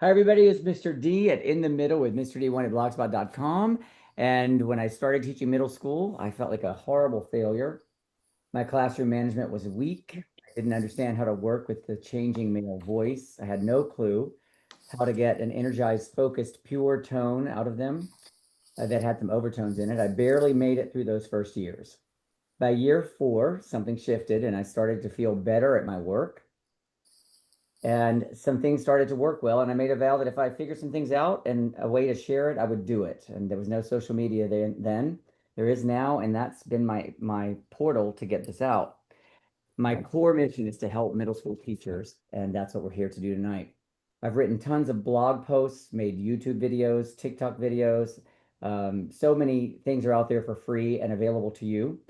Hi, everybody. It's Mr. D at In the Middle with Mr. D1 at blogspot.com. And when I started teaching middle school, I felt like a horrible failure. My classroom management was weak. I didn't understand how to work with the changing male voice. I had no clue how to get an energized, focused, pure tone out of them that had some overtones in it. I barely made it through those first years. By year four, something shifted and I started to feel better at my work. And some things started to work well. And I made a vow that if I figured some things out and a way to share it, I would do it. And there was no social media then. There is now, and that's been my portal to get this out. My core mission is to help middle school teachers, and that's what we're here to do tonight. I've written tons of blog posts, made YouTube videos, TikTok videos. So many things are out there for free and available to you.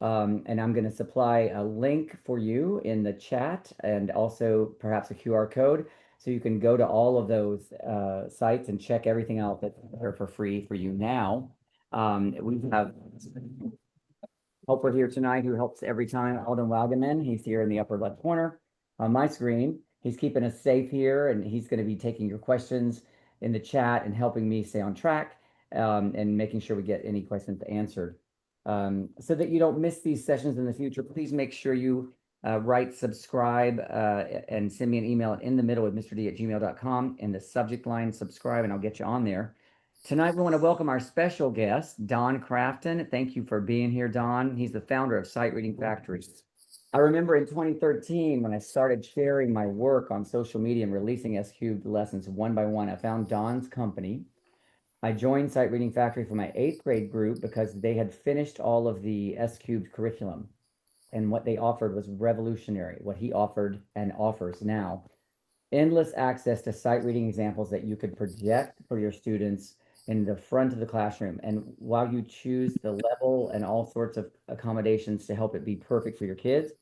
And I'm going to supply a link for you in the chat and also perhaps a QR code so you can go to all of those sites and check everything out that's there for free for you now. We have helper here tonight who helps every time, Alden Wagaman. He's here in the upper left corner on my screen. He's keeping us safe here, and he's going to be taking your questions in the chat and helping me stay on track and making sure we get any questions answered. So that you don't miss these sessions in the future, please make sure you write subscribe and send me an email at inthemiddlewithmrd@gmail.com in the subject line subscribe, and I'll get you on there. Tonight, we want to welcome our special guest, Don Crafton. Thank you for being here, Don. He's the founder of Sight Reading Factory. I remember in 2013, when I started sharing my work on social media and releasing S-Cubed lessons one by one, I found Don's company. I joined Sight Reading Factory for my 8th grade group because they had finished all of the S-Cubed curriculum. And what they offered was revolutionary, what he offered and offers now. Endless access to sight reading examples that you could project for your students in the front of the classroom. And while you choose the level and all sorts of accommodations to help it be perfect for your kids,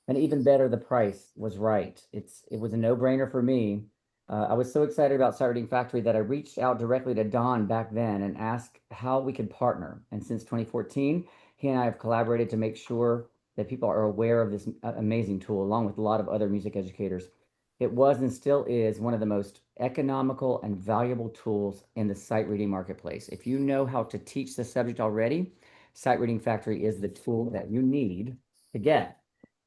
and even better, the price was right. It was a no-brainer for me. I was so excited about Sight Reading Factory that I reached out directly to Don back then and asked how we could partner. And since 2014, he and I have collaborated to make sure that people are aware of this amazing tool, along with a lot of other music educators. It was and still is one of the most economical and valuable tools in the sight reading marketplace. If you know how to teach the subject already, Sight Reading Factory is the tool that you need to get.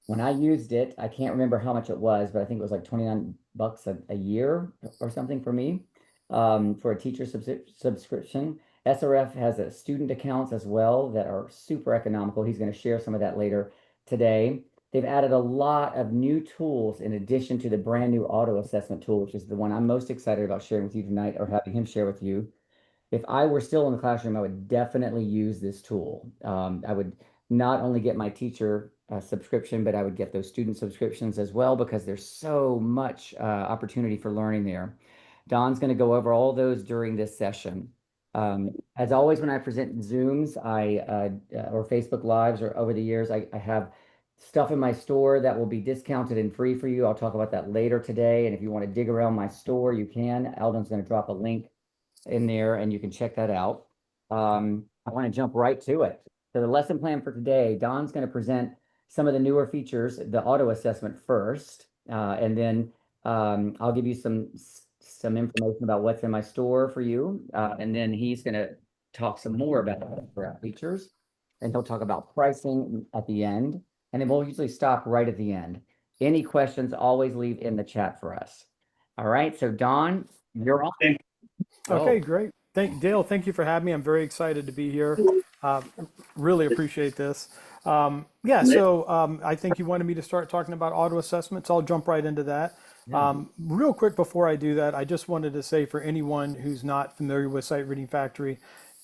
When I used it, I can't remember how much it was, but I think it was like 29 bucks a year or something for me for a teacher subscription. SRF has a student accounts as well that are super economical. He's going to share some of that later today. They've added a lot of new tools in addition to the brand new auto assessment tool, which is the one I'm most excited about sharing with you tonight or having him share with you. If I were still in the classroom, I would definitely use this tool. I would not only get my teacher subscription, but I would get those student subscriptions as well because there's so much opportunity for learning there. Don's going to go over all those during this session. As always, when I present Zooms, or Facebook Lives or over the years, I have stuff in my store that will be discounted and free for you. I'll talk about that later today. And if you want to dig around my store, you can. Alden's going to drop a link in there and you can check that out. I want to jump right to it. So the lesson plan for today, Don's going to present some of the newer features, the auto assessment first, and then I'll give you some information about what's in my store for you, and then he's going to talk some more about the features, and he'll talk about pricing at the end, and then we'll usually stop right at the end. Any questions, always leave in the chat for us. All right, so Don, you're on. Okay, great. Dale, thank you for having me. I'm very excited to be here. Uh, really appreciate this. I think you wanted me to start talking about auto assessments. I'll jump right into that. Real quick before I do that, I just wanted to say for anyone who's not familiar with Sight Reading Factory,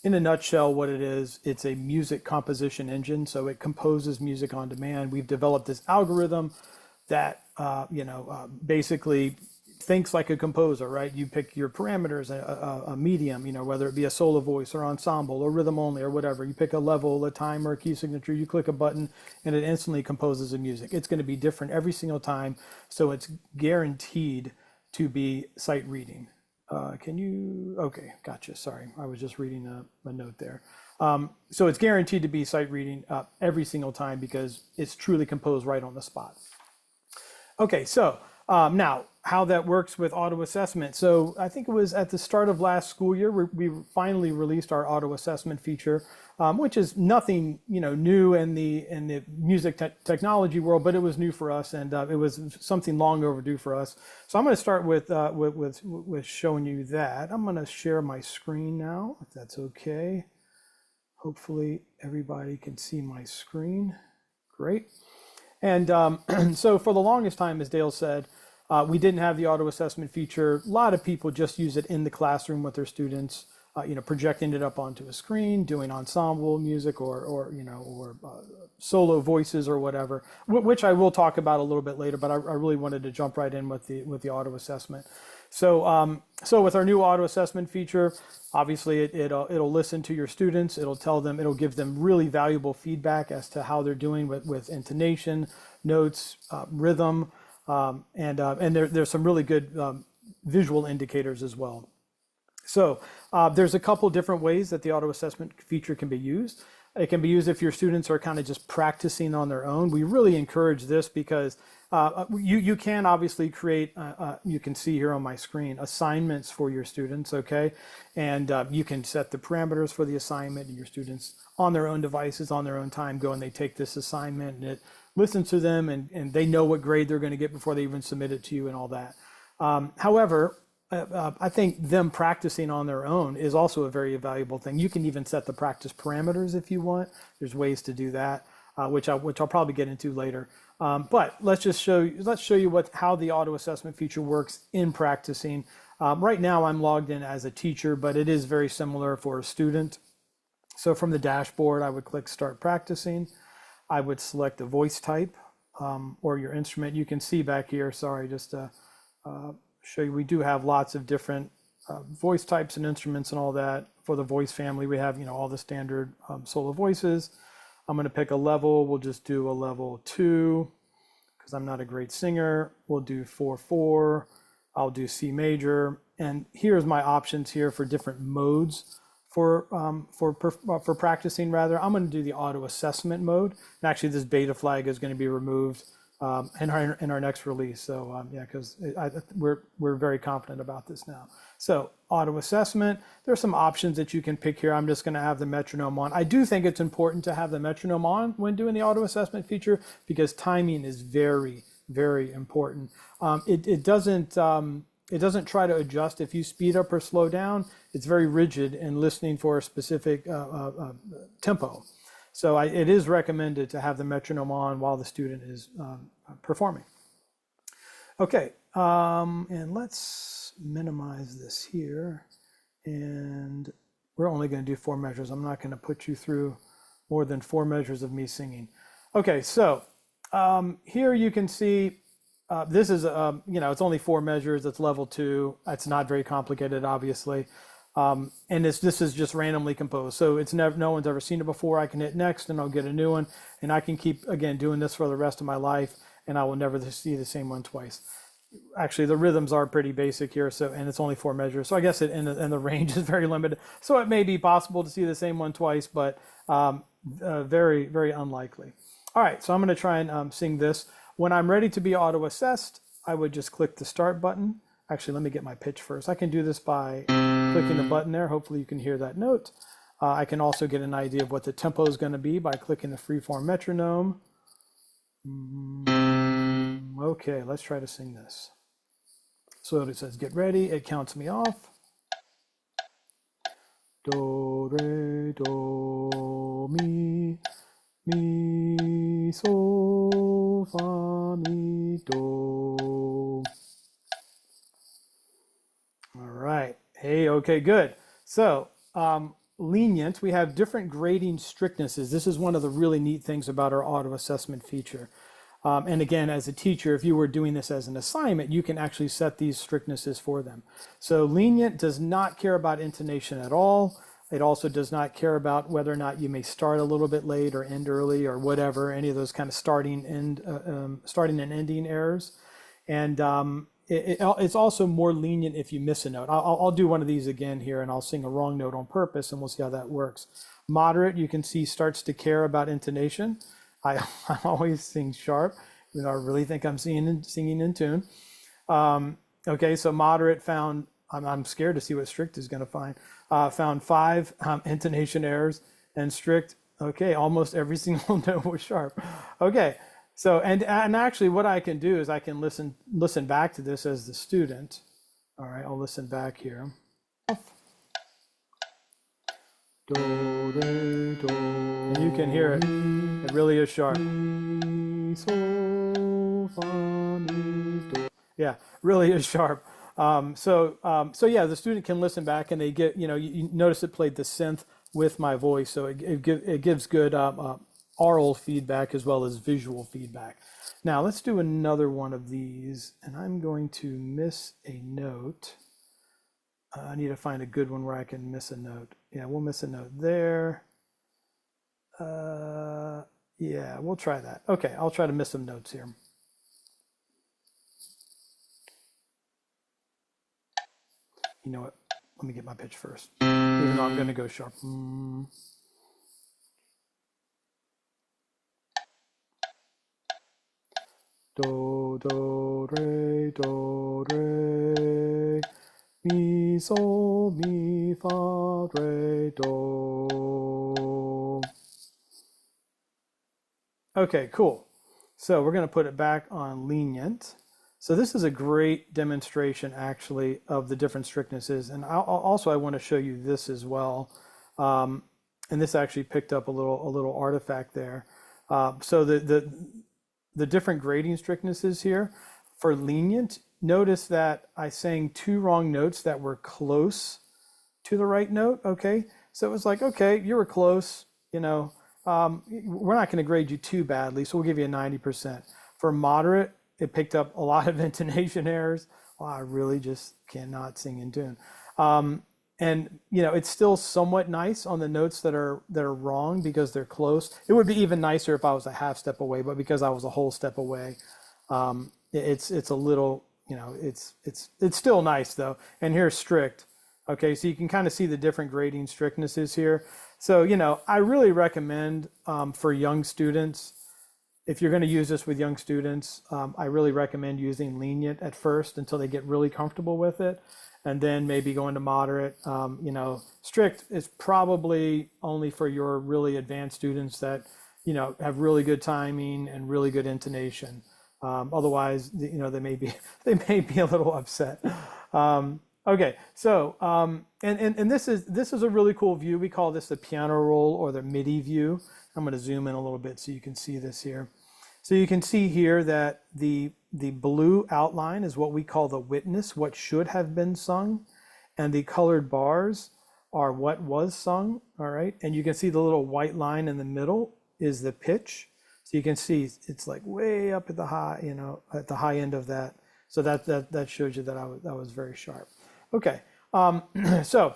in a nutshell, what it is, it's a music composition engine. So it composes music on demand. We've developed this algorithm that, basically thinks like a composer, right? You pick your parameters, a medium, whether it be a solo voice or ensemble or rhythm only or whatever. You pick a level, a time, or a key signature. You click a button, and it instantly composes the music. It's going to be different every single time, so it's guaranteed to be sight reading. Okay, gotcha. Sorry, I was just reading a note there. So it's guaranteed to be sight reading every single time because it's truly composed right on the spot. Okay, so Now, how that works with auto assessment. So I think it was at the start of last school year, we finally released our auto assessment feature, which is nothing, new in the music technology world, but it was new for us, and it was something long overdue for us. So I'm going to start with showing you that. I'm going to share my screen now, if that's okay. Hopefully everybody can see my screen. Great. And so for the longest time, as Dale said, we didn't have the auto assessment feature. A lot of people just use it in the classroom with their students, projecting it up onto a screen, doing ensemble music or solo voices or whatever, which I will talk about a little bit later, but I really wanted to jump right in with the auto assessment. So with our new auto assessment feature, obviously it'll listen to your students. It'll give them really valuable feedback as to how they're doing with intonation, notes, rhythm, and there's some really good visual indicators as well. So there's a couple different ways that the auto assessment feature can be used. It can be used if your students are kind of just practicing on their own. We really encourage this because you can obviously create, you can see here on my screen, assignments for your students, okay? And you can set the parameters for the assignment, and your students on their own devices, on their own time, go and they take this assignment, and it listens to them, and they know what grade they're going to get before they even submit it to you and all that. However, I think them practicing on their own is also a very valuable thing. You can even set the practice parameters if you want. There's ways to do that, which I'll probably get into later. But let's show you how the auto assessment feature works in practicing. Right now I'm logged in as a teacher, but it is very similar for a student. So from the dashboard, I would click Start Practicing. I would select the voice type or your instrument. You can see back here, sorry, just to show you, we do have lots of different voice types and instruments and all that. For the voice family, we have all the standard solo voices. I'm going to pick a level. We'll just do a level 2 because I'm not a great singer. We'll do 4/4. I'll do C major. And here's my options here for different modes for practicing. Rather, I'm going to do the auto assessment mode. And actually, this beta flag is going to be removed in our next release. So yeah, because we're very confident about this now. So auto assessment, there's some options that you can pick here. I'm just going to have the metronome on. I do think it's important to have the metronome on when doing the auto assessment feature because timing is very, very important. It doesn't try to adjust if you speed up or slow down. It's very rigid in listening for a specific tempo. So it is recommended to have the metronome on while the student is performing. Okay, and let's minimize this here. And we're only going to do 4 measures. I'm not going to put you through more than 4 measures of me singing. Okay, so here you can see this is, it's only 4 measures. It's level 2. It's not very complicated, obviously. And this is just randomly composed. So it's no one's ever seen it before. I can hit next and I'll get a new one. And I can keep, again, doing this for the rest of my life. And I will never see the same one twice. Actually, the rhythms are pretty basic here. And it's only 4 measures. So I guess and the range is very limited. So it may be possible to see the same one twice, but very, very unlikely. All right, so I'm going to try and sing this. When I'm ready to be auto assessed, I would just click the start button. Actually, let me get my pitch first. I can do this by clicking the button there. Hopefully you can hear that note. I can also get an idea of what the tempo is going to be by clicking the freeform metronome. Okay, let's try to sing this. So it says get ready. It counts me off. Do, re, do, mi, sol, fa, mi, do. All right. Hey, okay, good. So lenient, we have different grading strictnesses. This is one of the really neat things about our auto assessment feature. And again, as a teacher, if you were doing this as an assignment, you can actually set these strictnesses for them. So lenient does not care about intonation at all. It also does not care about whether or not you may start a little bit late or end early or whatever, any of those kind of starting and ending errors. And it's also more lenient if you miss a note. I'll do one of these again here and I'll sing a wrong note on purpose and we'll see how that works. Moderate, you can see, starts to care about intonation. I always sing sharp, even though I really think I'm singing in tune. Okay, so moderate found, I'm scared to see what strict is going to find. Found 5 intonation errors, and strict, okay, almost every single note was sharp. Okay, so and actually what I can do is I can listen back to this as the student. All right, I'll listen back here. Do, re, do. And you can hear it. It really is sharp. So, fa, mi, do. Yeah, really is sharp. So yeah, the student can listen back and they get, you notice it played the synth with my voice, so it gives good oral feedback as well as visual feedback. Now let's do another one of these, and I'm going to miss a note. I need to find a good one where I can miss a note. Yeah, we'll miss a note there. Yeah, we'll try that. Okay, I'll try to miss some notes here. You know what? Let me get my pitch first, even though I'm going to go sharp. Do, do, re, mi, sol, mi, fa, re, do. Okay, cool. So we're going to put it back on lenient. So this is a great demonstration actually of the different strictnesses. And also I want to show you this as well. And this actually picked up a little artifact there. So the different grading strictnesses here for lenient, notice that I sang 2 wrong notes that were close to the right note. Okay, so it was like, okay, you were close, we're not going to grade you too badly, so we'll give you a 90%. For moderate, it picked up a lot of intonation errors. Well, I really just cannot sing in tune. And it's still somewhat nice on the notes that are wrong because they're close. It would be even nicer if I was a half step away, but because I was a whole step away, it's a little, it's still nice though. And here's strict. Okay, so you can kind of see the different grading strictnesses here. So I really recommend for young students, if you're going to use this with young students, I really recommend using lenient at first until they get really comfortable with it. And then maybe going to moderate. Strict is probably only for your really advanced students that, have really good timing and really good intonation. Otherwise, they may be a little upset. Okay, so and this is a really cool view. We call this the piano roll or the MIDI view. I'm going to zoom in a little bit so you can see this here. So you can see here that the blue outline is what we call the witness, what should have been sung, and the colored bars are what was sung, all right? And you can see the little white line in the middle is the pitch. So you can see it's like way up at the high, at the high end of that. So that shows you that I was very sharp. Okay, so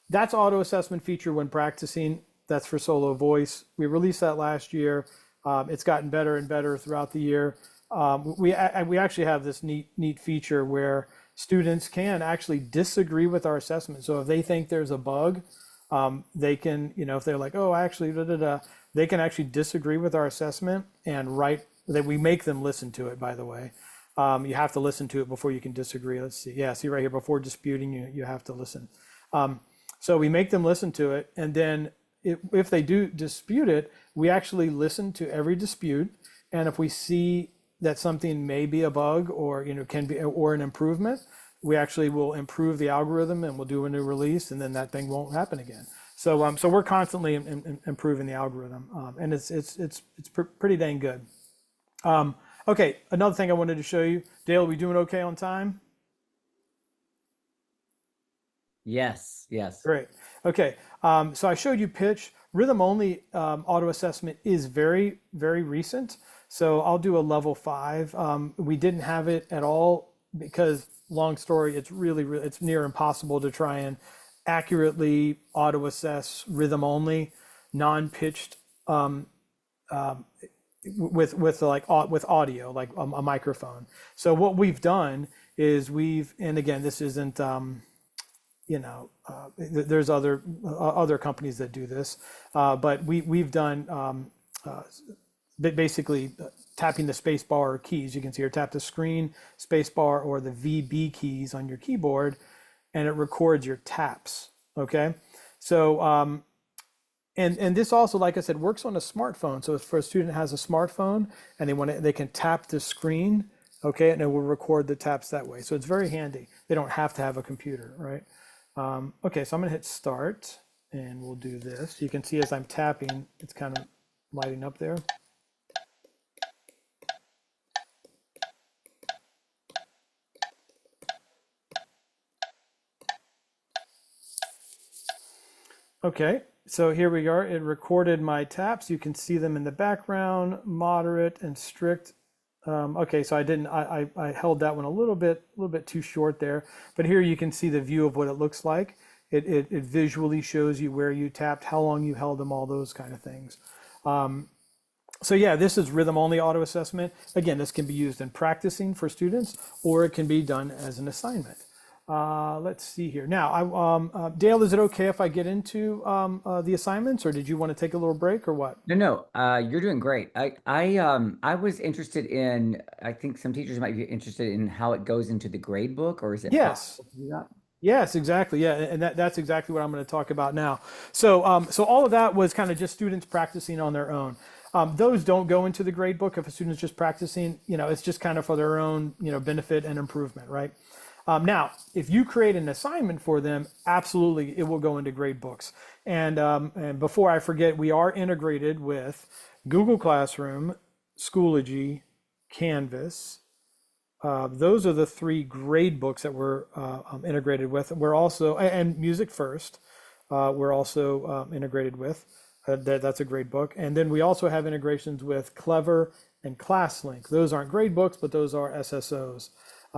that's auto assessment feature when practicing. That's for solo voice. We released that last year. It's gotten better and better throughout the year. We actually have this neat feature where students can actually disagree with our assessment. So if they think there's a bug, they can, if they're like, oh, actually, they can actually disagree with our assessment and write that. We make them listen to it, by the way. You have to listen to it before you can disagree. Let's see. Yeah, see right here, before disputing, you have to listen. So we make them listen to it, and then if they do dispute it, we actually listen to every dispute. And if we see that something may be a bug or can be or an improvement, we actually will improve the algorithm and we'll do a new release, and then that thing won't happen again. So so we're constantly improving the algorithm, and it's pretty dang good. Okay, another thing I wanted to show you, Dale. Are we doing okay on time? Yes, yes. Great. Okay, so I showed you pitch. Rhythm only auto assessment is very, very recent. So I'll do a level 5. We didn't have it at all because, long story, it's it's near impossible to try and accurately auto assess rhythm only, non-pitched with audio, like a microphone. So what we've done is and again, this isn't there's other companies that do this, but we've done basically tapping the space bar or keys. You can see here, tap the screen, space bar, or the VB keys on your keyboard, and it records your taps. Okay, so and this also, like I said, works on a smartphone. So if for a student has a smartphone and they can tap the screen, okay, and it will record the taps that way. So it's very handy. They don't have to have a computer, right? Okay, so I'm gonna hit start and we'll do this. You can see as I'm tapping, it's kind of lighting up there. Okay, so here we are. It recorded my taps. You can see them in the background, moderate and strict. Okay, so I held that one a little bit too short there, but here you can see the view of what it looks like. It visually shows you where you tapped, how long you held them, all those kind of things. So yeah, this is rhythm only auto assessment. Again, this can be used in practicing for students, or it can be done as an assignment. Let's see here. Now, Dale, is it okay if I get into the assignments, or did you want to take a little break or what? No, you're doing great. I was interested in, I think some teachers might be interested in how it goes into the grade book, or is it Yes. possible to do that? Yes, exactly. Yeah, and that's exactly what I'm going to talk about now. So, so all of that was kind of just students practicing on their own. Those don't go into the grade book if a student's just practicing. It's just kind of for their own, benefit and improvement, right? Now, if you create an assignment for them, absolutely, it will go into grade books. And before I forget, we are integrated with Google Classroom, Schoology, Canvas. Those are the 3 grade books that we're integrated with. We're also, and Music First, we're also integrated with. That's a grade book. And then we also have integrations with Clever and ClassLink. Those aren't grade books, but those are SSOs,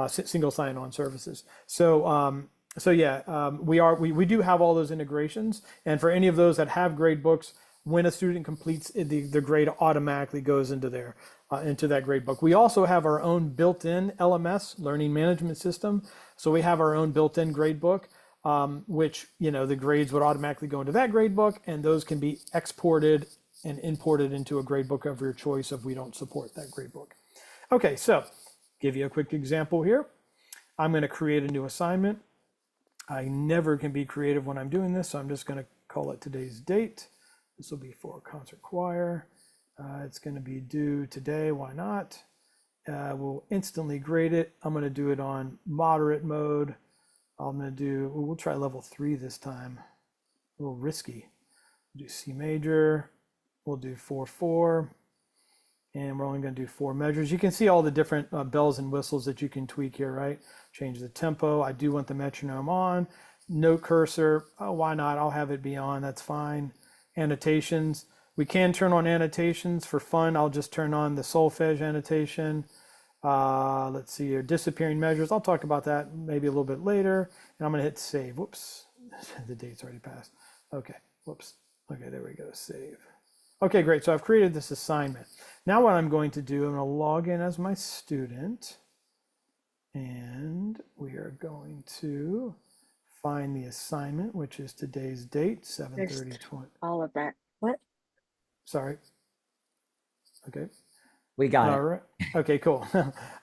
single sign-on services. So, we do have all those integrations. And for any of those that have grade books, when a student completes it, the grade automatically goes into there. Into that grade book. We also have our own built-in LMS, learning management system. So we have our own built-in grade book, which, the grades would automatically go into that grade book, and those can be exported and imported into a grade book of your choice if we don't support that grade book. Okay, so give you a quick example here. I'm going to create a new assignment. I never can be creative when I'm doing this, so I'm just going to call it today's date. This will be for concert choir. It's going to be due today. Why not? We'll instantly grade it. I'm going to do it on moderate mode. We'll try level 3 this time. A little risky. We'll do C major. We'll do 4/4. And we're only going to do 4 measures. You can see all the different bells and whistles that you can tweak here, right? Change the tempo. I do want the metronome on. Note cursor. Oh, why not? I'll have it be on. That's fine. Annotations. We can turn on annotations for fun. I'll just turn on the solfege annotation. Let's see here, disappearing measures. I'll talk about that maybe a little bit later. And I'm going to hit save. Whoops, the date's already passed. Okay, whoops. Okay, there we go, save. Okay, great. So I've created this assignment. Now what I'm going to do, I'm going to log in as my student. And we are going to find the assignment, which is today's date, 7/30/20. All of that. What? Sorry. Okay. We got All it. right. Okay, cool.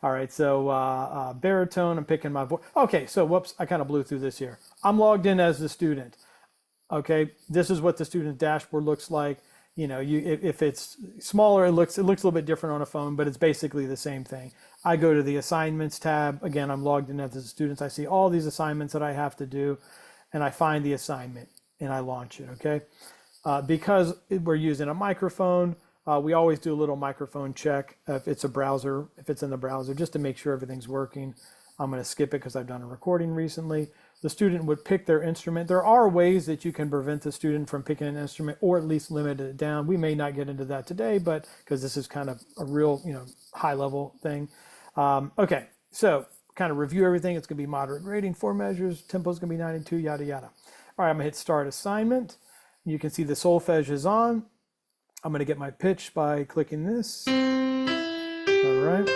All right. So baritone, I'm picking my voice. Okay. So whoops, I kind of blew through this here. I'm logged in as the student. Okay. This is what the student dashboard looks like. If it's smaller, it looks a little bit different on a phone, but it's basically the same thing. I go to the assignments tab. Again, I'm logged in as a student. I see all these assignments that I have to do, and I find the assignment and I launch it. Okay. Because we're using a microphone, we always do a little microphone check if it's in the browser, just to make sure everything's working. I'm going to skip it because I've done a recording recently. The student would pick their instrument. There are ways that you can prevent the student from picking an instrument, or at least limit it down. We may not get into that today, but because this is kind of a real, high level thing. Okay, so kind of review everything. It's going to be moderate grading, 4 measures, tempo is going to be 92, yada, yada. All right, I'm going to hit start assignment. You can see the solfege is on. I'm going to get my pitch by clicking this. All right,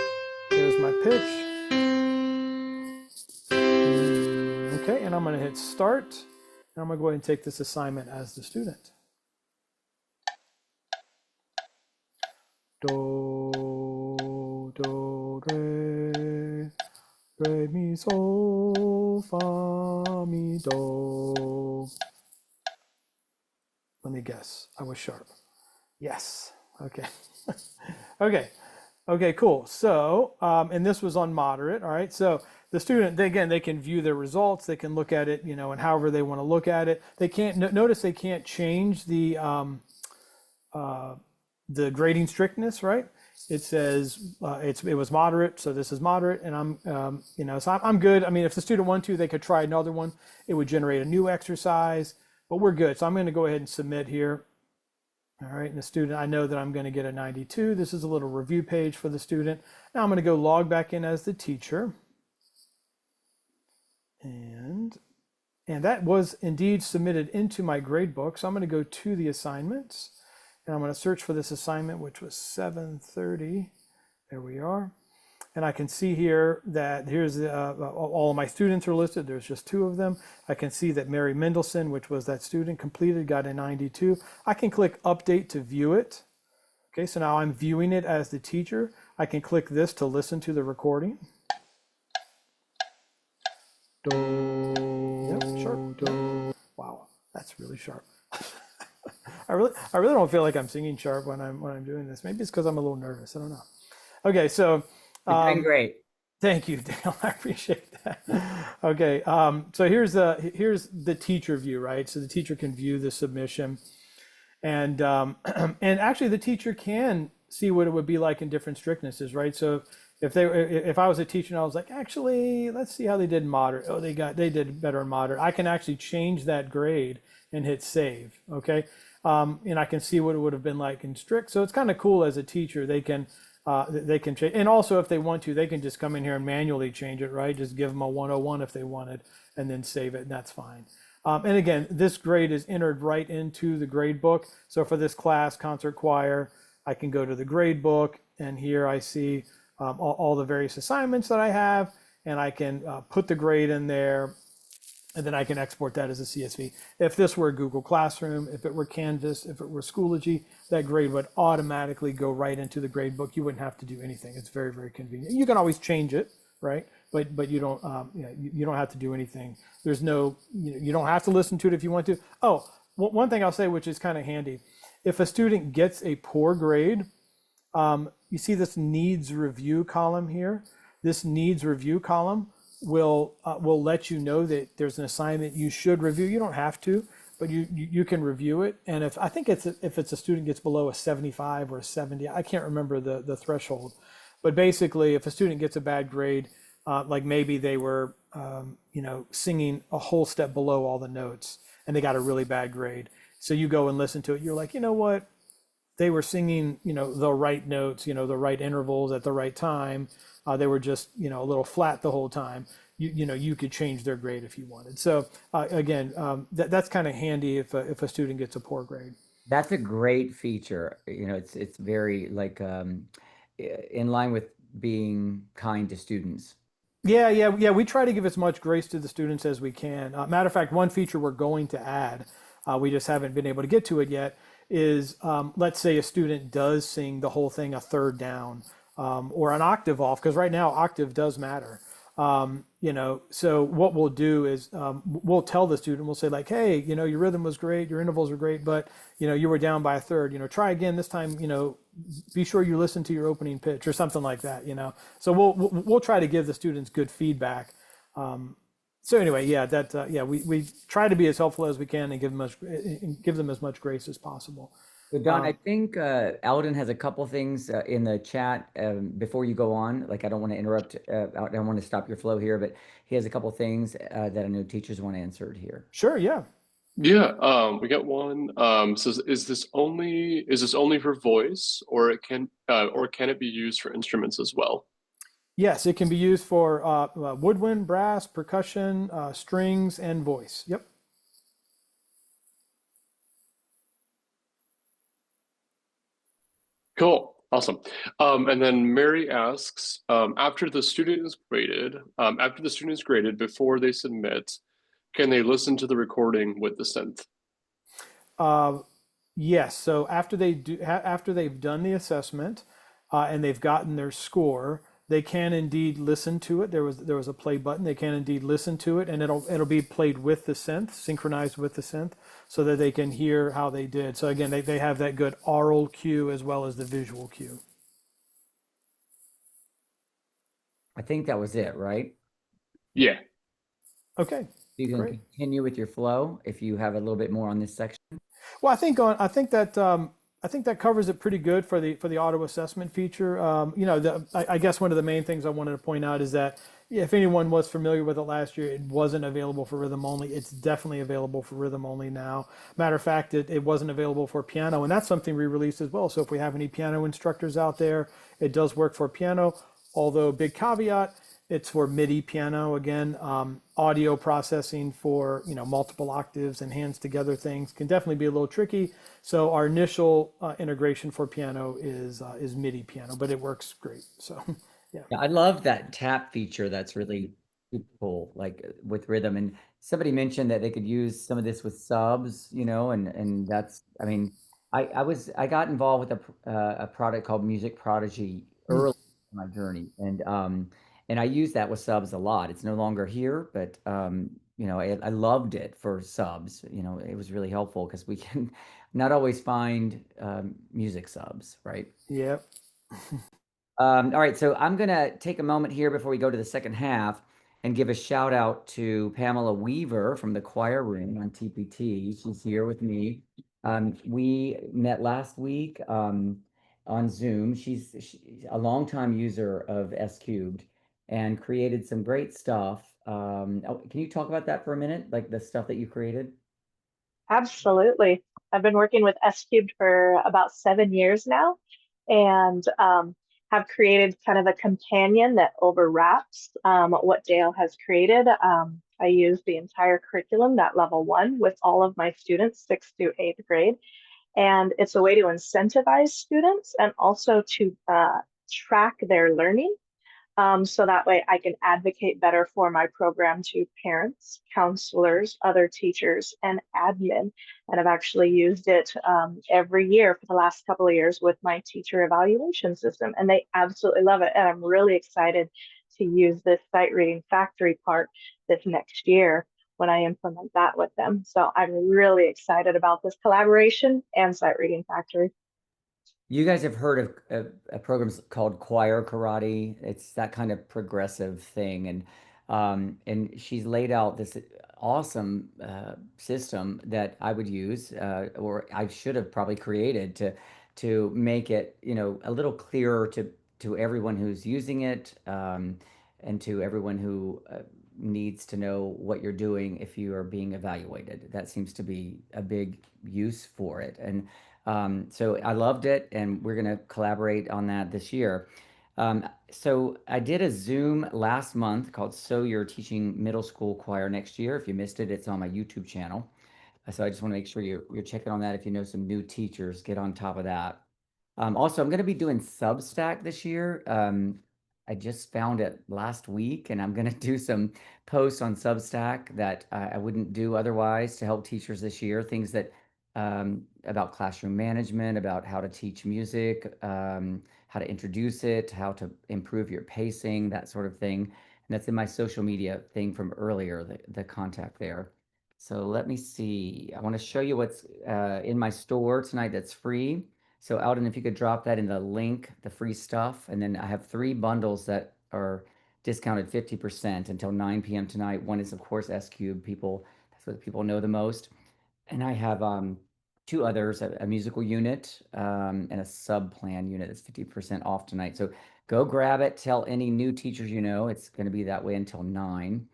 there's my pitch. Okay, and I'm going to hit start. And I'm going to go ahead and take this assignment as the student. Do, do, re, re, mi, sol, fa, mi, do. Let me guess. I was sharp. Yes. Okay. Okay. Okay, cool. So, and this was on moderate. All right. So the student, again, they can view their results. They can look at it, and however they want to look at it. They can't notice they can't change the grading strictness, right? It says it was moderate, so this is moderate, and so I'm good. I mean, if the student wanted to, they could try another one. It would generate a new exercise, but we're good. So I'm going to go ahead and submit here. All right, and the student, I know that I'm going to get a 92. This is a little review page for the student. Now I'm going to go log back in as the teacher. And that was indeed submitted into my grade book. So I'm going to go to the assignments, and I'm going to search for this assignment, which was 7:30. There we are. And I can see here that here's all of my students are listed. There's just 2 of them. I can see that Mary Mendelson, which was that student, completed, got a 92. I can click update to view it. Okay, so now I'm viewing it as the teacher. I can click this to listen to the recording. Do, yep, sharp. Do. Wow, that's really sharp. I really don't feel like I'm singing sharp when I'm doing this. Maybe it's because I'm a little nervous. I don't know. Okay, so You're doing great. thank you, Dale. I appreciate that. Okay, so here's the teacher view, right? So the teacher can view the submission, and and actually the teacher can see what it would be like in different strictnesses, right? So if I was a teacher and I was like, actually, let's see how they did in moderate. Oh, they did better in moderate. I can actually change that grade and hit save. Okay, and I can see what it would have been like in strict. So it's kind of cool as a teacher. They can change, and also if they want to, they can just come in here and manually change it, right? Just give them a 101 if they wanted, and then save it, and that's fine. And again, this grade is entered right into the grade book. So for this class, concert choir, I can go to the grade book, and here I see all the various assignments that I have, and I can put the grade in there, and then I can export that as a CSV. If this were Google Classroom, if it were Canvas, if it were Schoology, that grade would automatically go right into the grade book. You wouldn't have to do anything. It's very, very convenient. You can always change it, right? But you don't you don't have to do anything. There's no you don't have to listen to it if you want to. Oh, one thing I'll say, which is kind of handy, if a student gets a poor grade, you see this needs review column here. This needs review column will let you know that there's an assignment you should review. You don't have to, but you can review it. And if it's a student gets below a 75 or a 70, I can't remember the threshold, but basically if a student gets a bad grade, like maybe they were singing a whole step below all the notes and they got a really bad grade, so you go and listen to it, you're like, you know what, they were singing the right notes, the right intervals at the right time. They were just a little flat the whole time. You could change their grade if you wanted. So again, that's kind of handy if a student gets a poor grade. That's a great feature. It's very like in line with being kind to students. Yeah. We try to give as much grace to the students as we can. Matter of fact, one feature we're going to add, we just haven't been able to get to it yet, is let's say a student does sing the whole thing a third down, or an octave off, because right now octave does matter. So what we'll do is we'll tell the student, we'll say like, hey, your rhythm was great, your intervals were great, but you were down by a third. Try again this time. Be sure you listen to your opening pitch or something like that. So we'll try to give the students good feedback. So anyway, we try to be as helpful as we can and give them as much grace as possible. So Don, I think Alden has a couple things in the chat before you go on. Like, I don't want to interrupt. I don't want to stop your flow here, but he has a couple things that I know teachers want answered here. Sure. Yeah. Yeah. We got one. So is this only for voice, or can it be used for instruments as well? Yes, it can be used for woodwind, brass, percussion, strings, and voice. Yep. Cool. Awesome. And then Mary asks, after the student is graded before they submit, can they listen to the recording with the synth? Yes. So after they've done the assessment, and they've gotten their score, they can indeed listen to it. There was a play button. They can indeed listen to it, and it'll be played with the synth, synchronized with the synth, so that they can hear how they did. So again, they have that good aural cue as well as the visual cue. I think that was it, right? Yeah. Okay, You can great. continue with your flow if you have a little bit more on this section. Well, I think that covers it pretty good for the auto assessment feature. I guess one of the main things I wanted to point out is that if anyone was familiar with it last year, it wasn't available for rhythm only. It's definitely available for rhythm only now. Matter of fact, it wasn't available for piano, and that's something we released as well. So if we have any piano instructors out there, it does work for piano. Although big caveat, it's for MIDI piano again. Audio processing for multiple octaves and hands together things can definitely be a little tricky. So our initial integration for piano is MIDI piano, but it works great. So yeah. Yeah, I love that tap feature. That's really cool, like with rhythm. And somebody mentioned that they could use some of this with subs, and that's, I mean, I got involved with a product called Music Prodigy Mm. early in my journey, and I use that with subs a lot. It's no longer here, but I loved it for subs. It was really helpful because we can not always find music subs, right? Yep. All right, so I'm gonna take a moment here before we go to the second half and give a shout out to Pamela Weaver from the Choir Room on TPT. She's here with me. We met last week on Zoom. She's a longtime user of S Cubed and created some great stuff. Can you talk about that for a minute, like the stuff that you created? Absolutely. I've been working with S Cubed for about 7 years now and have created kind of a companion that overwraps what Dale has created. I use the entire curriculum, that level one, with all of my students, sixth through eighth grade. And it's a way to incentivize students and also to track their learning so that way I can advocate better for my program to parents, counselors, other teachers, and admin. And I've actually used it every year for the last couple of years with my teacher evaluation system, and they absolutely love it. And I'm really excited to use this sight reading factory part this next year when I implement that with them. So I'm really excited about this collaboration and sight reading factory. You guys have heard of a program called Choir Karate. It's that kind of progressive thing, and she's laid out this awesome system that I would use, or I should have probably created to make it, a little clearer to everyone who's using it, and to everyone who needs to know what you're doing if you are being evaluated. That seems to be a big use for it, and so I loved it, and we're going to collaborate on that this year. So I did a Zoom last month called So You're Teaching Middle School Choir Next Year. If you missed it, it's on my YouTube channel. So I just want to make sure you're checking on that. If you know some new teachers, get on top of that. Also, I'm going to be doing Substack this year. I just found it last week, and I'm going to do some posts on Substack that I wouldn't do otherwise to help teachers this year. Things that about classroom management, about how to teach music, how to introduce it, how to improve your pacing, that sort of thing. And that's in my social media thing from earlier, the contact there. So let me see. I want to show you what's in my store tonight that's free. So Alden, if you could drop that in the link, the free stuff, and then I have 3 bundles that are discounted 50% until 9 p.m. tonight. One is, of course, S Cube. That's what people know the most. And I have 2 others, a musical unit and a sub plan unit that's 50% off tonight. So go grab it. Tell any new teachers you know. It's going to be that way until 9.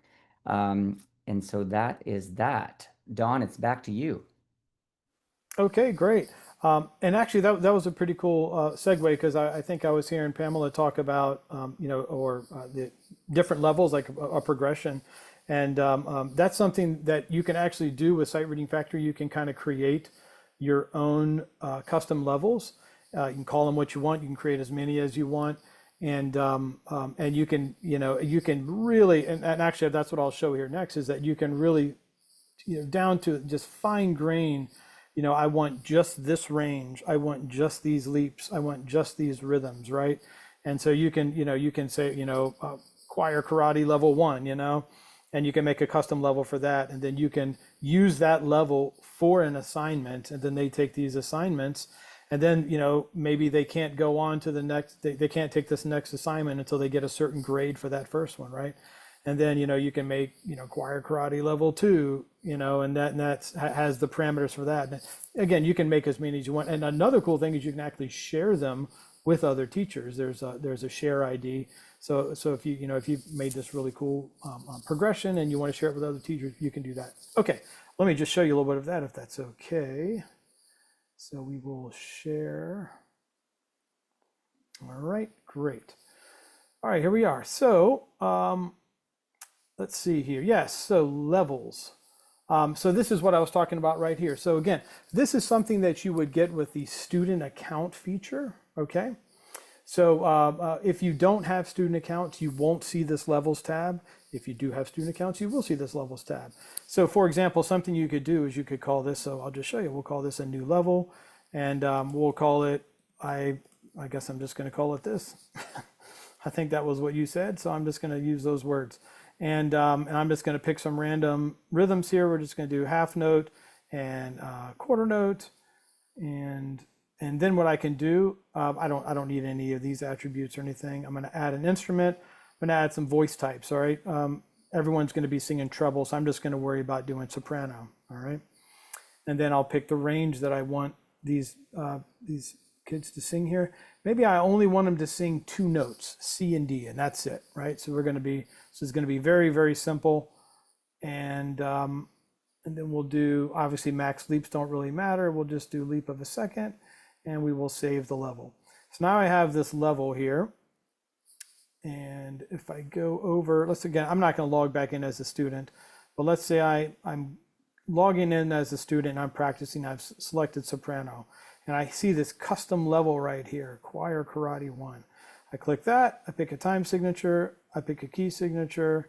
And so that is that. Dawn, it's back to you. Okay, great. And actually, that was a pretty cool segue because I think I was hearing Pamela talk about the different levels, like a progression, and that's something that you can actually do with Sight Reading Factory. You can kind of create your own custom levels. You can call them what you want. You can create as many as you want, and you can really and actually that's what I'll show here next is that you can really down to just fine grain I want just this range. I want just these leaps. I want just these rhythms, right? And so you can say, choir karate level 1, and you can make a custom level for that. And then you can use that level for an assignment. And then they take these assignments. And then, maybe they can't go on to the next, they can't take this next assignment until they get a certain grade for that first one, right? And then, you can make, choir karate level 2, and that has the parameters for that. And again, you can make as many as you want. And another cool thing is you can actually share them with other teachers. There's a share ID. So if if you made this really cool progression and you want to share it with other teachers, you can do that. Okay, let me just show you a little bit of that if that's okay. So we will share. All right, great. All right, here we are. So let's see here. Yes, so levels. So this is what I was talking about right here. So again, this is something that you would get with the student account feature, okay? So if you don't have student accounts, you won't see this levels tab. If you do have student accounts, you will see this levels tab. So for example, something you could do is you could call this, so I'll just show you, we'll call this a new level, and we'll call it, I guess I'm just gonna call it this. I think that was what you said, so I'm just gonna use those words. And I'm just gonna pick some random rhythms here. We're just gonna do half note and quarter note, and then what I can do, I don't need any of these attributes or anything. I'm gonna add an instrument. I'm gonna add some voice types, all right? Everyone's gonna be singing treble, so I'm just gonna worry about doing soprano, all right? And then I'll pick the range that I want these kids to sing here. Maybe I only want them to sing 2 notes, C and D, and that's it, right? So this is gonna be very, very simple. And then we'll do, obviously max leaps don't really matter. We'll just do leap of a second, and we will save the level. So now I have this level here. And if I go over, I'm not going to log back in as a student, but let's say I'm logging in as a student and I'm practicing, I've selected soprano, and I see this custom level right here, choir karate 1. I click that, I pick a time signature, I pick a key signature,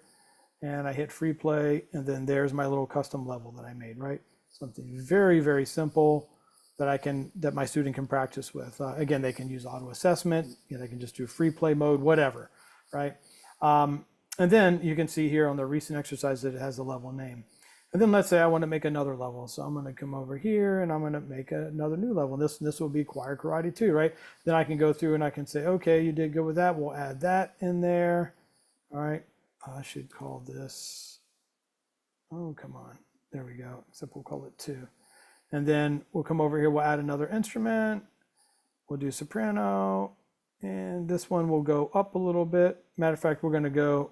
and I hit free play, and then there's my little custom level that I made, right? Something very, very simple that my student can practice with. Again, they can use auto assessment, they can just do free play mode, whatever, right? And then you can see here on the recent exercise that it has a level name. And then let's say I want to make another level. So I'm going to come over here and I'm going to make another new level. This will be choir karate 2, right? Then I can go through and I can say, okay, you did good with that. We'll add that in there. All right. I should call this, oh, come on. There we go. Except we'll call it 2. And then we'll come over here, we'll add another instrument. We'll do soprano. And this one will go up a little bit. Matter of fact, we're going to go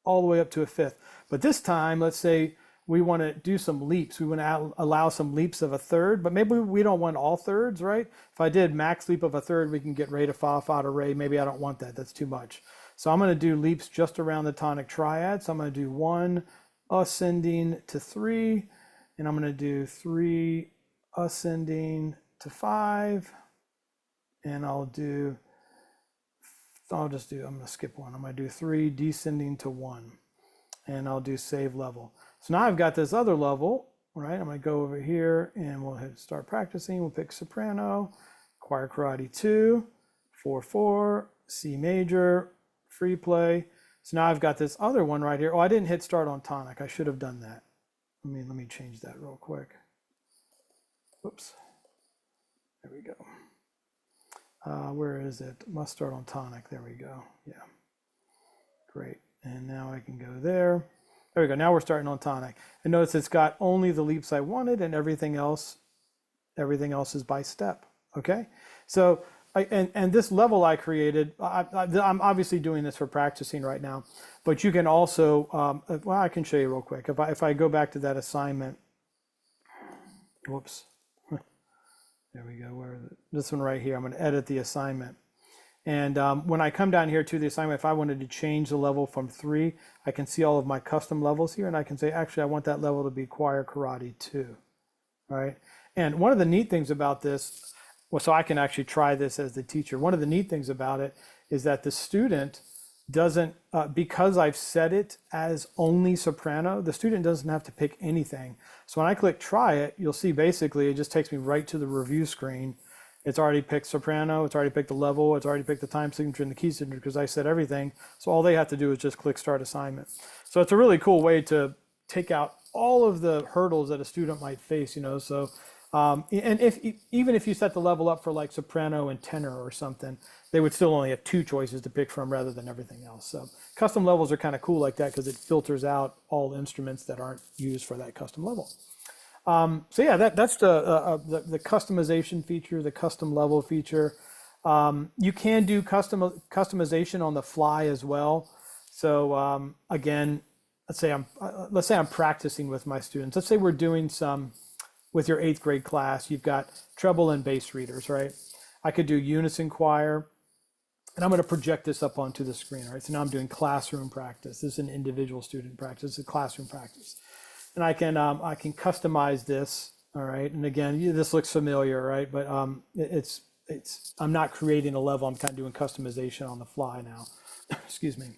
all the way up to a 5th. But this time, let's say we want to do some leaps. We want to allow some leaps of a 3rd, but maybe we don't want all 3rds, right? If I did max leap of a 3rd, we can get re to fa, fa to re. Maybe I don't want that. That's too much. So I'm going to do leaps just around the tonic triad. So I'm going to do 1 ascending to 3, and I'm going to do 3 ascending to 5, and I'm going to skip 1. I'm going to do 3 descending to 1, and I'll do save level. So now I've got this other level, right? I'm going to go over here and we'll start practicing. We'll pick soprano, choir karate 2, 4/4, C major, free play. So now I've got this other one right here. Oh, I didn't hit start on tonic. I should have done that. Let me change that real quick. Whoops. There we go. Where is it? Must start on tonic. There we go. Yeah. Great. And now I can go there. There we go. Now we're starting on tonic. And notice it's got only the leaps I wanted, and everything else is by step. Okay. So and this level I created, I'm obviously doing this for practicing right now, but you can also, well, I can show you real quick. If I go back to that assignment, whoops, there we go. Where is it? This one right here, I'm going to edit the assignment. And when I come down here to the assignment, if I wanted to change the level from 3, I can see all of my custom levels here, and I can say, actually, I want that level to be choir karate 2. All right. And one of the neat things about this, well, so I can actually try this as the teacher. One of the neat things about it is that the student doesn't, because I've set it as only soprano, the student doesn't have to pick anything. So when I click try it, you'll see basically it just takes me right to the review screen. It's already picked soprano, it's already picked the level, it's already picked the time signature and the key signature because I set everything. So all they have to do is just click start assignment. So it's a really cool way to take out all of the hurdles that a student might face, you know. So and even if you set the level up for like soprano and tenor or something, they would still only have 2 choices to pick from rather than everything else. So custom levels are kind of cool like that because it filters out all instruments that aren't used for that custom level. So yeah, that's the customization feature, the custom level feature. You can do customization on the fly as well. So again, let's say I'm practicing with my students. Let's say we're doing some with your 8th grade class. You've got treble and bass readers, right? I could do unison choir, and I'm going to project this up onto the screen, right? So now I'm doing classroom practice. This is an individual student practice, a classroom practice. And I can customize this, all right? And again, this looks familiar, right? But I'm not creating a level, I'm kind of doing customization on the fly now. Excuse me.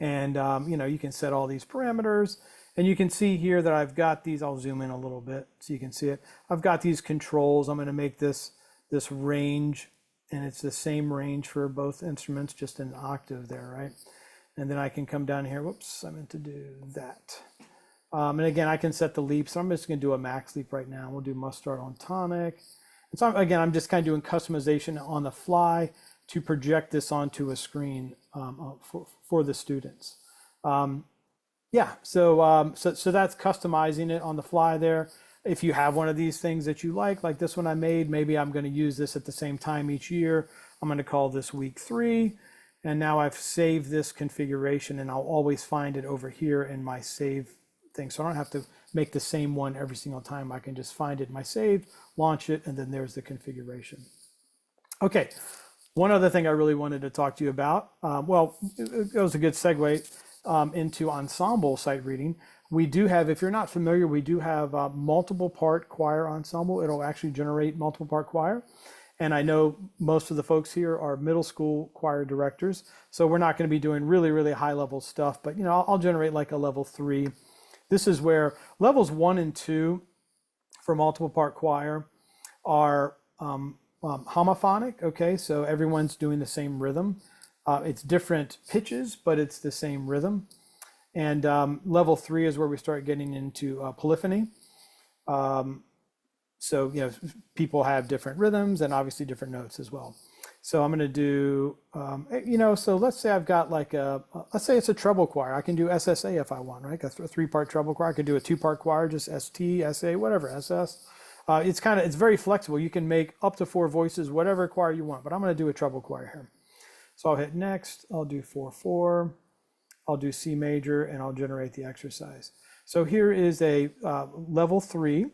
And you know, you can set all these parameters, and you can see here that I've got these. I'll zoom in a little bit so you can see it. I've got these controls. I'm going to make this range, and it's the same range for both instruments, just an octave there, right? And then I can come down here. Whoops, I meant to do that. And again, I can set the leap. So I'm just going to do a max leap right now. We'll do must start on tonic. And so again, I'm just kind of doing customization on the fly to project this onto a screen for the students. Yeah, so that's customizing it on the fly there. If you have one of these things that you like this one I made, maybe I'm going to use this at the same time each year. I'm going to call this week 3. And now I've saved this configuration, and I'll always find it over here in my save thing. So I don't have to make the same one every single time. I can just find it in my saved, launch it, and then there's the configuration. Okay, one other thing I really wanted to talk to you about. Well, it was a good segue into ensemble sight reading. We do have, if you're not familiar, we do have multiple part choir ensemble. It'll actually generate multiple part choir. And I know most of the folks here are middle school choir directors. So we're not going to be doing really, really high level stuff, but you know, I'll generate like a level 3. This is where levels 1 and 2 for multiple part choir are homophonic. Okay, so everyone's doing the same rhythm. It's different pitches, but it's the same rhythm. And level 3 is where we start getting into polyphony. So, you know, people have different rhythms and obviously different notes as well. So I'm going to do, you know, so let's say I've got like let's say it's a treble choir. I can do SSA if I want, right? A 3-part treble choir. I could do a 2-part choir, just ST, SA, whatever, SS. It's very flexible. You can make up to 4 voices, whatever choir you want, but I'm going to do a treble choir here. So I'll hit next, I'll do 4/4, I'll do C major, and I'll generate the exercise. So here is a level 3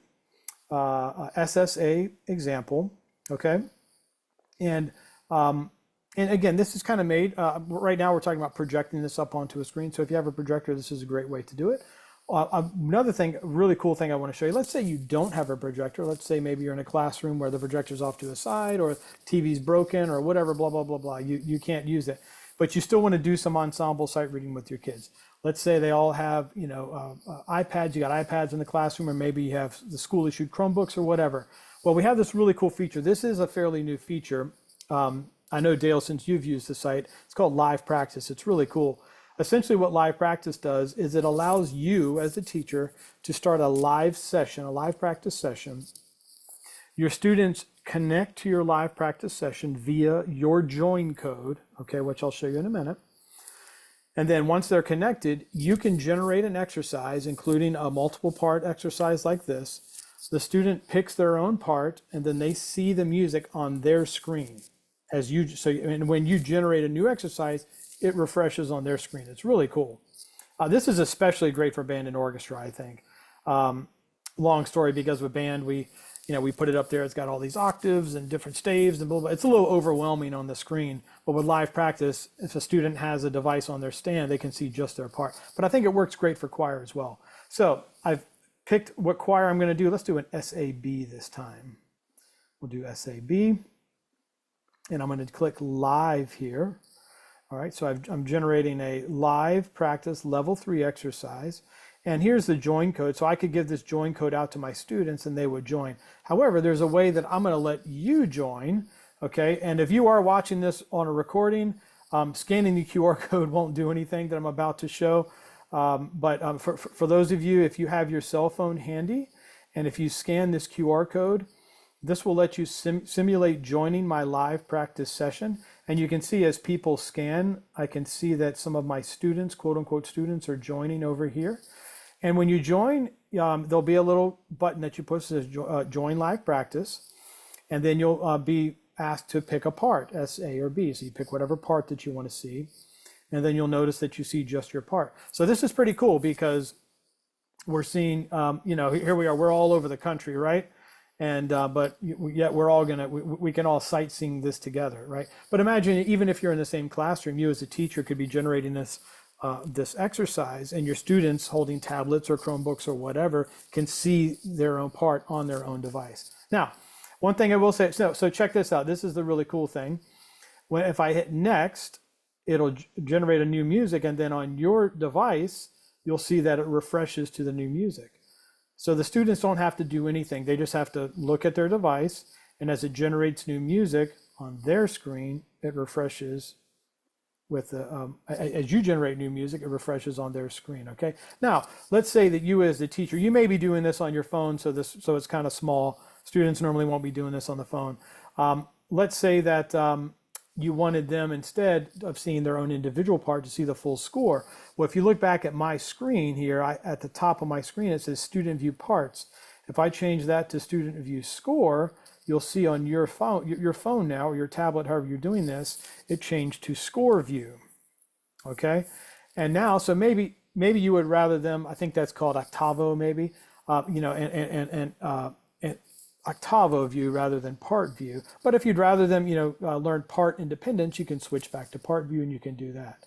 SSA example, okay? And again, this is kind of made, right now we're talking about projecting this up onto a screen. So if you have a projector, this is a great way to do it. Another thing, really cool thing I want to show you, let's say you don't have a projector. Let's say maybe you're in a classroom where the projector's off to the side or TV's broken or whatever, blah, blah, blah, blah. You can't use it, but you still want to do some ensemble sight reading with your kids. Let's say they all have, you know, iPads, you got iPads in the classroom, or maybe you have the school issued Chromebooks or whatever. Well, we have this really cool feature. This is a fairly new feature. I know, Dale, since you've used the site, it's called Live Practice. It's really cool. Essentially what Live Practice does is it allows you as a teacher to start a live session, a live practice session. Your students connect to your live practice session via your join code, okay, which I'll show you in a minute. And then once they're connected, you can generate an exercise, including a multiple part exercise like this. The student picks their own part, and then they see the music on their screen. And when you generate a new exercise, it refreshes on their screen. It's really cool. This is especially great for band and orchestra, I think. Long story, because with band, we put it up there. It's got all these octaves and different staves and blah, blah. It's a little overwhelming on the screen. But with live practice, if a student has a device on their stand, they can see just their part. But I think it works great for choir as well. So I've picked what choir I'm going to do. Let's do an SAB this time. We'll do SAB. And I'm going to click live here. All right, so I'm generating a live practice level 3 exercise. And here's the join code. So I could give this join code out to my students and they would join. However, there's a way that I'm going to let you join. Okay, and if you are watching this on a recording, scanning the QR code won't do anything that I'm about to show. But for those of you, if you have your cell phone handy, and if you scan this QR code, this will let you simulate joining my live practice session. And you can see as people scan, I can see that some of my students, quote unquote students, are joining over here. And when you join, there'll be a little button that you push that says join live practice. And then you'll be asked to pick a part, S, A, or B. So you pick whatever part that you want to see. And then you'll notice that you see just your part. So this is pretty cool because we're seeing, here we are, we're all over the country, right? And but yet we're all we can all sightsee this together, right? But imagine even if you're in the same classroom, you as a teacher could be generating this this exercise, and your students holding tablets or Chromebooks or whatever can see their own part on their own device. Now, one thing I will say, so check this out. This is the really cool thing. If I hit next, it'll generate a new music, and then on your device, you'll see that it refreshes to the new music. So the students don't have to do anything. They just have to look at their device, and as it generates new music on their screen, it refreshes with the, as you generate new music, it refreshes on their screen, okay? Now, let's say that you as the teacher, you may be doing this on your phone, so it's kind of small. Students normally won't be doing this on the phone. Let's say that you wanted them, instead of seeing their own individual part, to see the full score. Well, if you look back at my screen here, at the top of my screen, it says student view parts. If I change that to student view score, you'll see on your phone now, or your tablet, however you're doing this, it changed to score view, okay? And now, so maybe you would rather them, I think that's called Octavo maybe, and Octavo view rather than part view. But if you'd rather them, learn part independence, you can switch back to part view and you can do that.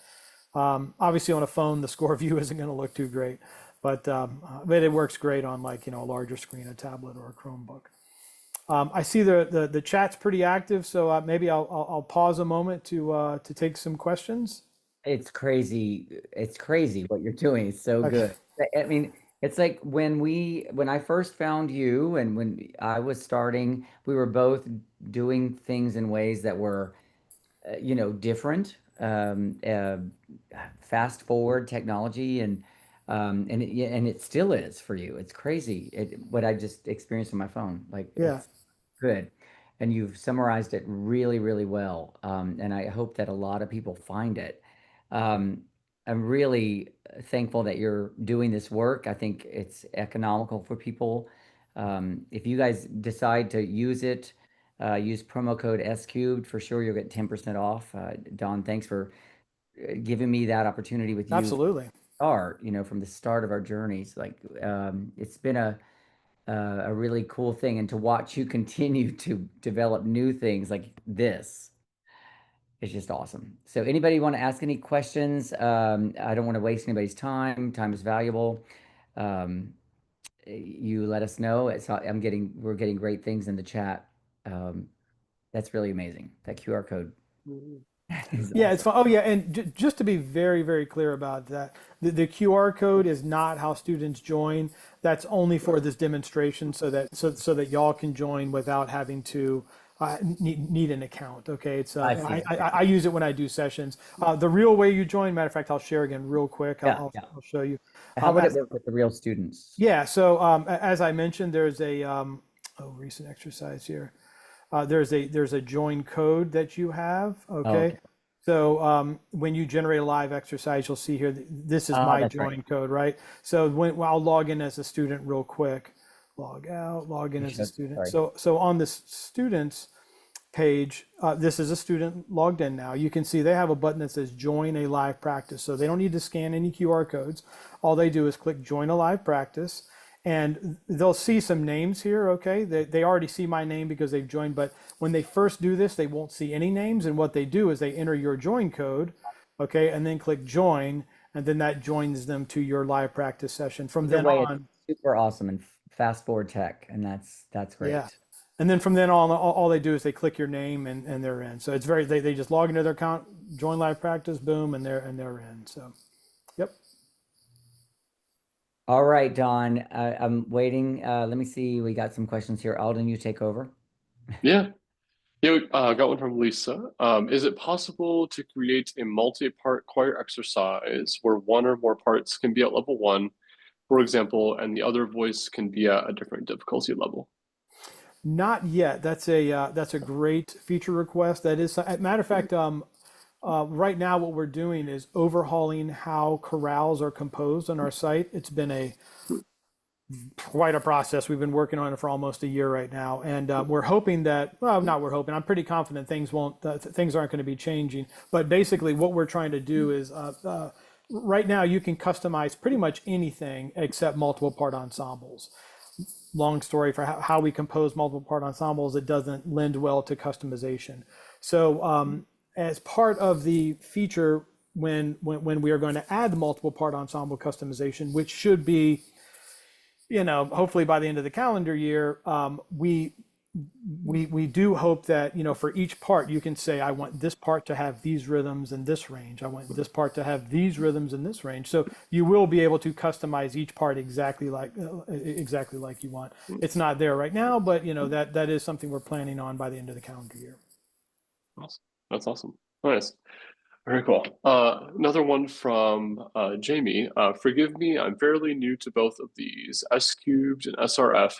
Obviously on a phone, the score view isn't going to look too great, but it works great on a larger screen, a tablet or a Chromebook. I see the chat's pretty active, so maybe I'll pause a moment to take some questions. It's crazy. It's crazy what you're doing. It's so good. I mean, it's like when I first found you and when I was starting, we were both doing things in ways that were, different. Fast forward technology and it still is for you. It's crazy what I just experienced on my phone. Yeah. It's good. And you've summarized it really, really well. And I hope that a lot of people find it. I'm really thankful that you're doing this work. I think it's economical for people. If you guys decide to use it, use promo code S cubed for sure. You'll get 10% off. Don, thanks for giving me that opportunity with you. Absolutely. From the start of our journeys. It's been a really cool thing, and to watch you continue to develop new things like this. It's just awesome. So anybody want to ask any questions? I don't want to waste anybody's time. Time is valuable. You let us know. We're getting great things in the chat. That's really amazing. That QR code. is Yeah, awesome. it's fun. Oh, yeah, and just to be very, very clear about that, the QR code is not how students join. That's only for this demonstration, so that y'all can join without having to need an account. Okay, it's I see. I use it when I do sessions. The real way you join, matter of fact, I'll share again real quick. Yeah. I'll show you. How would it work with the real students? Yeah, so as I mentioned, there's a recent exercise here. There's a join code that you have. Okay. Okay. So when you generate a live exercise, you'll see here, this is my That's join right. code, right? So I'll log in as a student real quick, log out, log in as a student. Sorry. So on the students page, this is a student logged in now. You can see they have a button that says join a live practice. So they don't need to scan any QR codes. All they do is click join a live practice. And they'll see some names here, okay? They already see my name because they've joined, but when they first do this, they won't see any names. And what they do is they enter your join code, okay, and then click join, and then that joins them to your live practice session. From Either then way, on, it's super awesome and fast forward tech, and that's great. yeah. And then from then on, all they do is they click your name and they're in. So it's they just log into their account, join live practice, boom, and they're in. So, yep. All right, Don, I'm waiting. Let me see. We got some questions here. Alden, you take over. Yeah. Yeah, got one from Lisa. Is it possible to create a multi-part choir exercise where one or more parts can be at level one, for example, and the other voice can be at a different difficulty level? Not yet. That's a great feature request. That is, matter of fact, right now what we're doing is overhauling how chorales are composed on our site. It's been quite a process. We've been working on it for almost a year right now, and we're hoping that, well, not we're hoping, I'm pretty confident things aren't going to be changing. But basically, what we're trying to do is, right now you can customize pretty much anything except multiple part ensembles. Long story for how we compose multiple part ensembles, it doesn't lend well to customization. So as part of the feature, when we are going to add multiple part ensemble customization, which should be, hopefully by the end of the calendar year, we do hope that, for each part you can say, I want this part to have these rhythms in this range. I want this part to have these rhythms in this range. So you will be able to customize each part exactly like you want. It's not there right now, but that is something we're planning on by the end of the calendar year. Awesome. That's awesome. Nice. Very cool. Another one from Jamie. Forgive me, I'm fairly new to both of these, S cubed and SRF.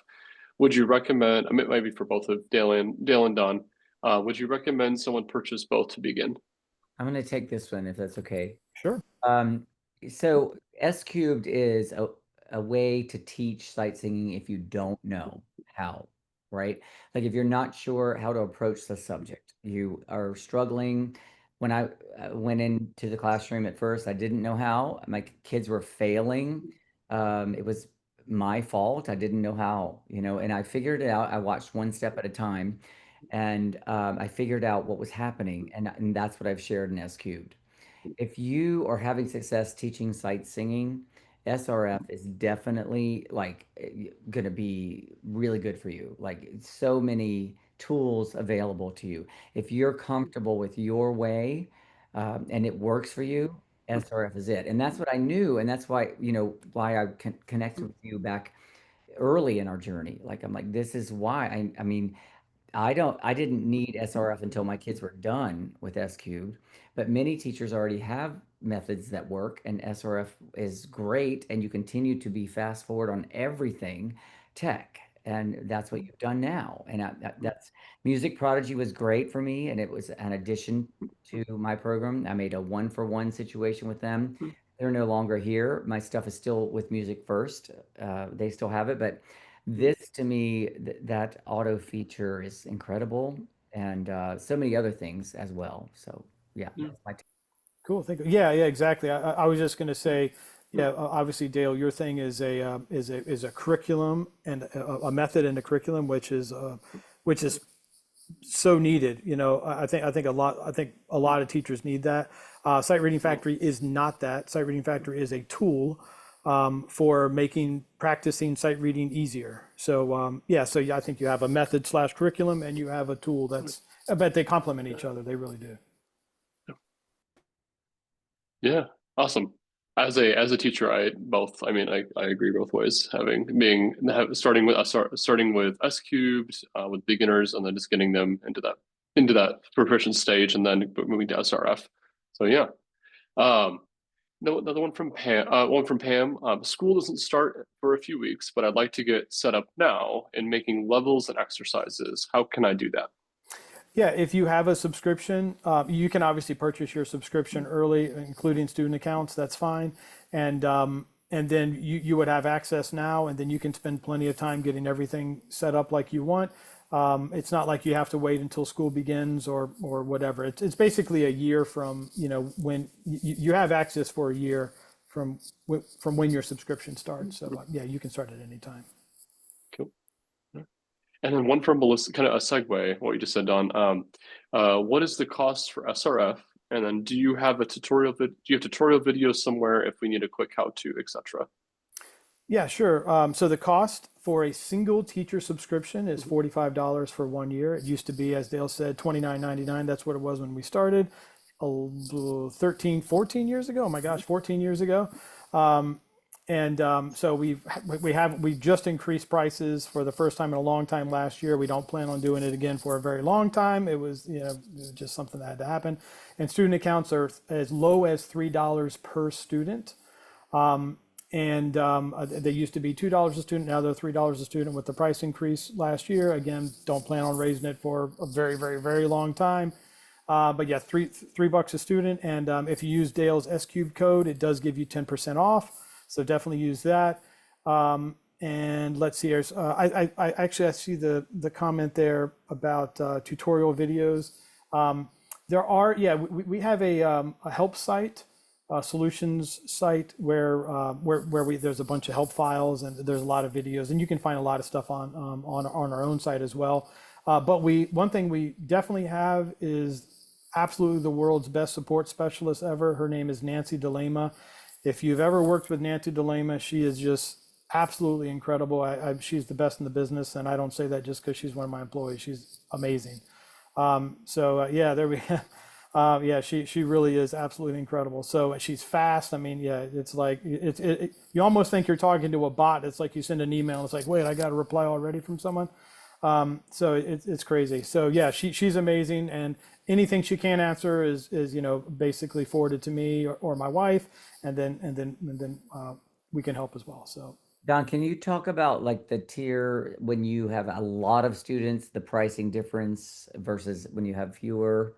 Would you recommend, I mean, maybe for both of Dale and Don, would you recommend someone purchase both to begin? I'm going to take this one if that's okay. Sure. So S cubed is a way to teach sight singing if you don't know how, right? Like if you're not sure how to approach the subject, you are struggling. When I went into the classroom at first, I didn't know how. My kids were failing. It was my fault. I didn't know how, and I figured it out. I watched one step at a time, and I figured out what was happening, and that's what I've shared in S cubed. If you are having success teaching sight singing, SRF is definitely like going to be really good for you. Like so many tools available to you. If you're comfortable with your way and it works for you, SRF is it. And that's what I knew. And that's why, why I connected with you back early in our journey. Like, I'm like, this is why I mean, I didn't need SRF until my kids were done with S cubed, but many teachers already have methods that work, and SRF is great, and you continue to be fast forward on everything tech. And that's what you've done now. And that's Music Prodigy was great for me, and it was an addition to my program. I made a one-for-one situation with them. They're no longer here. My stuff is still with Music First. They still have it, but this to me, that auto feature is incredible, and so many other things as well. So yeah, that's my Cool. Thank you. Yeah, yeah, exactly. I was just going to say, yeah, obviously, Dale, your thing is a curriculum and a method and a curriculum, which is so needed. I think a lot of teachers need that. Sight Reading Factory is not that. Sight Reading Factory is a tool for making practicing sight reading easier. So so yeah, I think you have a method slash curriculum, and you have a tool I bet they complement each other. They really do. Yeah, awesome. As a teacher, I mean, I agree both ways. Starting with S cubed with beginners, and then just getting them into that proficient stage, and then moving to SRF. So yeah. No, another one from Pam. School doesn't start for a few weeks, but I'd like to get set up now in making levels and exercises. How can I do that? Yeah, if you have a subscription, you can obviously purchase your subscription early, including student accounts. That's fine, and then you would have access now, and then you can spend plenty of time getting everything set up like you want. It's not like you have to wait until school begins or whatever. It's basically a year from when you have access for a year from when your subscription starts. So yeah, you can start at any time. Cool. And then one from Melissa, kind of a segue, what you just said, Don. What is the cost for SRF? And then do you have tutorial videos somewhere if we need a quick how-to, etc.? Yeah, sure. So the cost for a single teacher subscription is $45 for 1 year. It used to be, as Dale said, $29.99. That's what it was when we started, 13, 14 years ago. Oh my gosh, 14 years ago. Um, so we just increased prices for the first time in a long time last year. We don't plan on doing it again for a very long time. It was, it was just something that had to happen. And student accounts are as low as $3 per student. They used to be $2 a student. Now they're $3 a student with the price increase last year. Again, don't plan on raising it for a very, very, very long time. But yeah, three bucks a student. And if you use Dale's S Cube code, it does give you 10% off. So definitely use that. And let's see, I actually I see the comment there about tutorial videos. We have a help site, solutions site where there's a bunch of help files and there's a lot of videos, and you can find a lot of stuff on our own site as well. But one thing we definitely have is absolutely the world's best support specialist ever. Her name is Nancy DeLema. If you've ever worked with Nancy DeLema, she is just absolutely incredible. She's the best in the business, and I don't say that just because she's one of my employees. She's amazing. Yeah, there we yeah, she really is absolutely incredible. So she's fast. I mean, yeah, it's like you almost think you're talking to a bot. It's like you send an email. It's like, wait, I got a reply already from someone. So it's crazy. So yeah, she's amazing, and anything she can't answer is basically forwarded to me or my wife, and then we can help as well. So. Don, can you talk about like the tier when you have a lot of students, the pricing difference versus when you have fewer?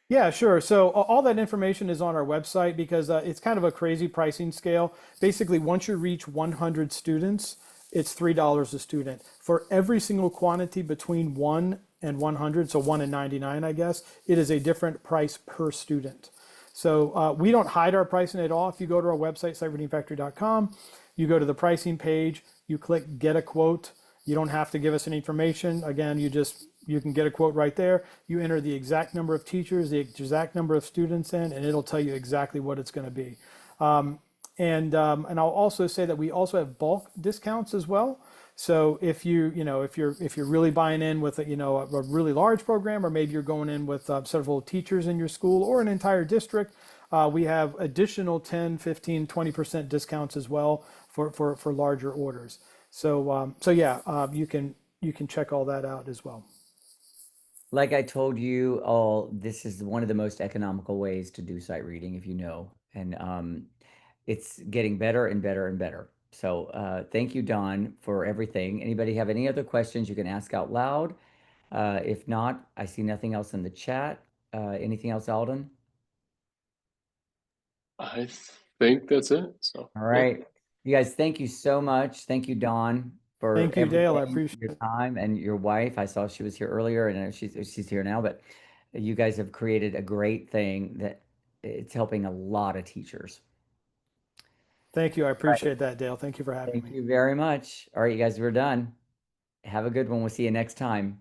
Yeah, sure. So all that information is on our website because it's kind of a crazy pricing scale. Basically, once you reach 100 students, it's $3 a student. For every single quantity between 1 and 100, so 1 and 99, I guess, it is a different price per student. So we don't hide our pricing at all. If you go to our website, sightreadingfactory.com, you go to the pricing page, you click get a quote. You don't have to give us any information. Again, you can get a quote right there. You enter the exact number of teachers, the exact number of students in, and it'll tell you exactly what it's going to be. And I'll also say that we also have bulk discounts as well. So if if you're really buying in with a really large program, or maybe you're going in with several teachers in your school or an entire district, we have additional 10, 15, 20% discounts as well for larger orders. So yeah, you can check all that out as well. Like I told you all, this is one of the most economical ways to do sight reading, if you know, and it's getting better and better and better. So thank you, Don, for everything. Anybody have any other questions you can ask out loud? If not, I see nothing else in the chat. Anything else, Alden? I think that's it. So All yeah. right. You guys, thank you so much. Thank you, Don, for Thank you, Dale. I everything, appreciate your it. time, and your wife. I saw she was here earlier, and she's here now. But you guys have created a great thing that it's helping a lot of teachers. Thank you. I All right. appreciate that, Dale. Thank you for having Thank me. you very much. All right, you guys, we're done. Have a good one. We'll see you next time.